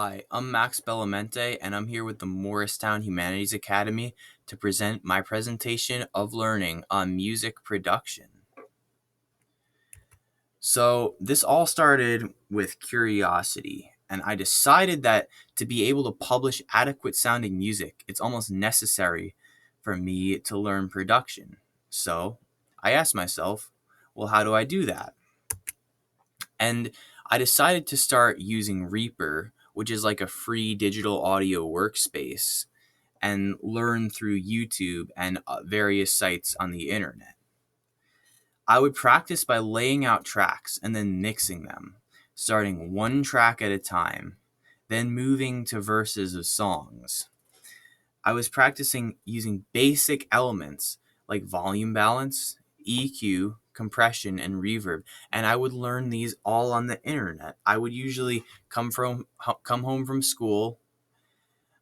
Hi, I'm Max Bellamente, and I'm here with the Morristown Humanities Academy to present my presentation of learning on music production. So, this all started with curiosity, and I decided that to be able to publish adequate sounding music, it's almost necessary for me to learn production. So, I asked myself, well, how do I do that? And I decided to start using Reaper, which is like a free digital audio workspace, and learn through YouTube and various sites on the internet. I would practice by laying out tracks and then mixing them, starting one track at a time, then moving to verses of songs. I was practicing using basic elements like volume balance, EQ, compression, and reverb, and I would learn these all on the internet. I would usually come home from school,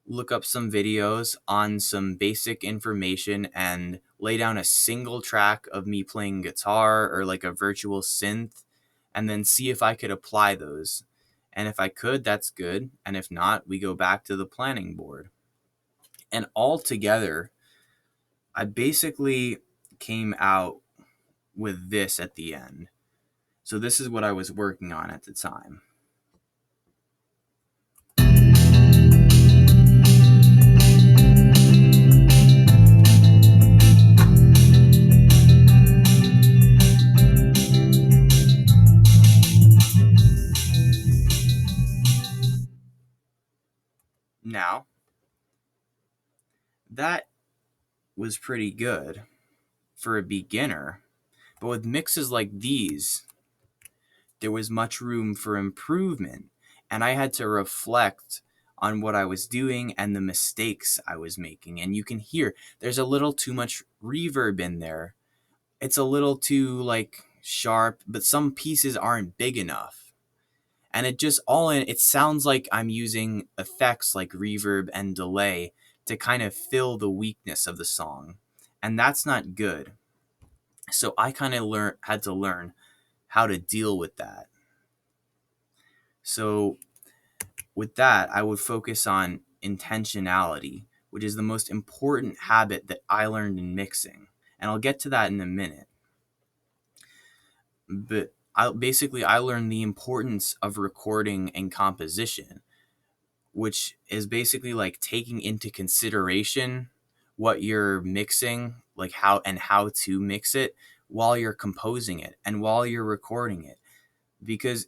look up some videos on some basic information, and lay down a single track of me playing guitar or like a virtual synth, and then see if I could apply those. And if I could, that's good. And if not, we go back to the planning board. And all together, I basically came out with this at the end. So this is what I was working on at the time. Now, that was pretty good for a beginner, but with mixes like these, there was much room for improvement, and I had to reflect on what I was doing and the mistakes I was making. And you can hear there's a little too much reverb in there. It's a little too like sharp, but some pieces aren't big enough. And it sounds like I'm using effects like reverb and delay to kind of fill the weakness of the song. And that's not good. So I kind of had to learn how to deal with that. So with that, I would focus on intentionality, which is the most important habit that I learned in mixing. And I'll get to that in a minute. But I learned the importance of recording and composition, which is basically like taking into consideration what you're mixing, like how to mix it while you're composing it and while you're recording it. Because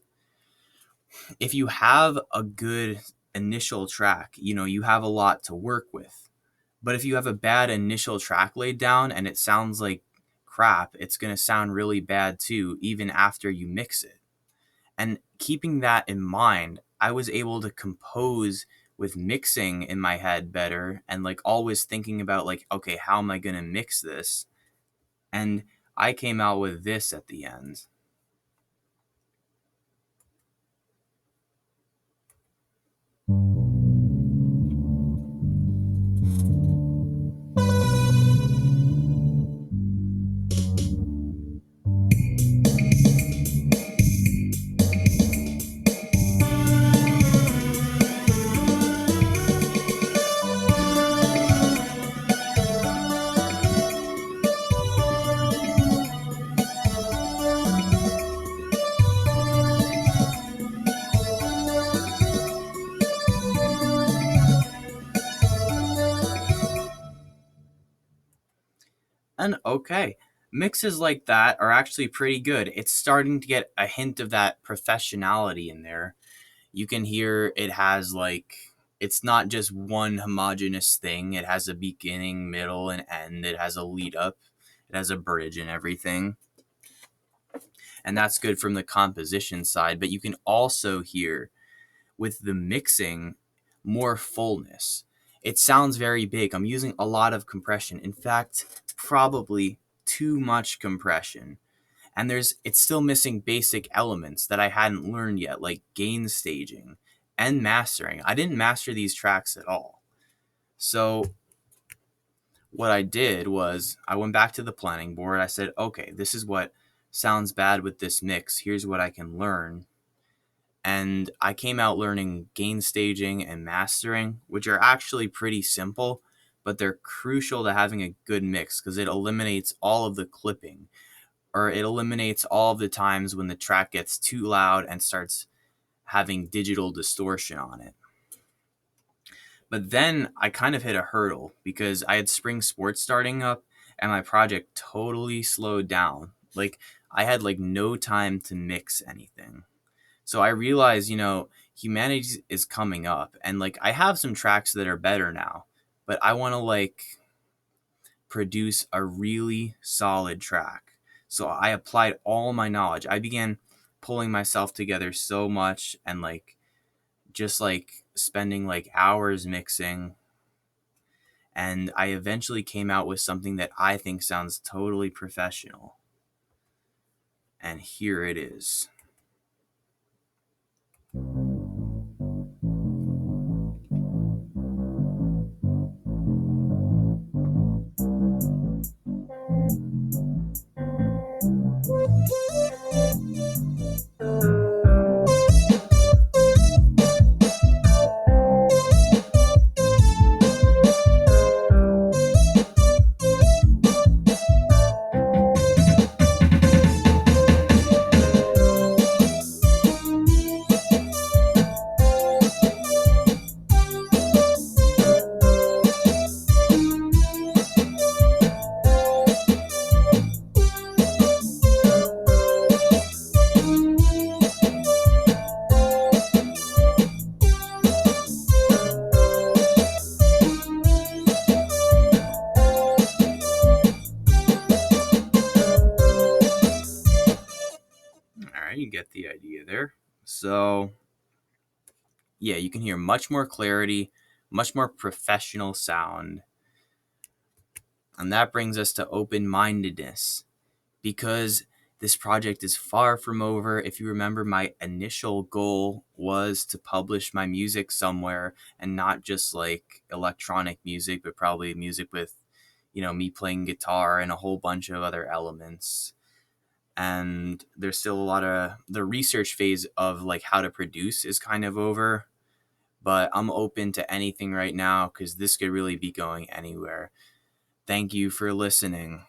if you have a good initial track, you have a lot to work with. But if you have a bad initial track laid down and it sounds like crap, it's going to sound really bad too, even after you mix it. And keeping that in mind, I was able to compose with mixing in my head better and like always thinking about like, okay, how am I going to mix this? And I came out with this at the end. And okay, mixes like that are actually pretty good. It's starting to get a hint of that professionality in there. You can hear it has like, it's not just one homogeneous thing. It has a beginning, middle, and end. It has a lead up. It has a bridge and everything. And that's good from the composition side. But you can also hear with the mixing more fullness. It sounds very big. I'm using a lot of compression. In fact, probably too much compression. And it's still missing basic elements that I hadn't learned yet, like gain staging and mastering. I didn't master these tracks at all. So what I did was I went back to the planning board. I said, okay, this is what sounds bad with this mix. Here's what I can learn. And I came out learning gain staging and mastering, which are actually pretty simple, but they're crucial to having a good mix because it eliminates all of the clipping, or it eliminates all of the times when the track gets too loud and starts having digital distortion on it. But then I kind of hit a hurdle because I had spring sports starting up and my project totally slowed down. Like I had like no time to mix anything. So I realized, Humanities is coming up and like I have some tracks that are better now, but I want to like produce a really solid track. So I applied all my knowledge. I began pulling myself together so much and like just like spending like hours mixing, and I eventually came out with something that I think sounds totally professional. And here it is. All right, you get the idea there. So, yeah, you can hear much more clarity, much more professional sound. And that brings us to open-mindedness, because this project is far from over. If you remember, my initial goal was to publish my music somewhere, and not just like electronic music, but probably music with, me playing guitar and a whole bunch of other elements. And there's still a lot of the research phase of like how to produce is kind of over, but I'm open to anything right now because this could really be going anywhere. Thank you for listening.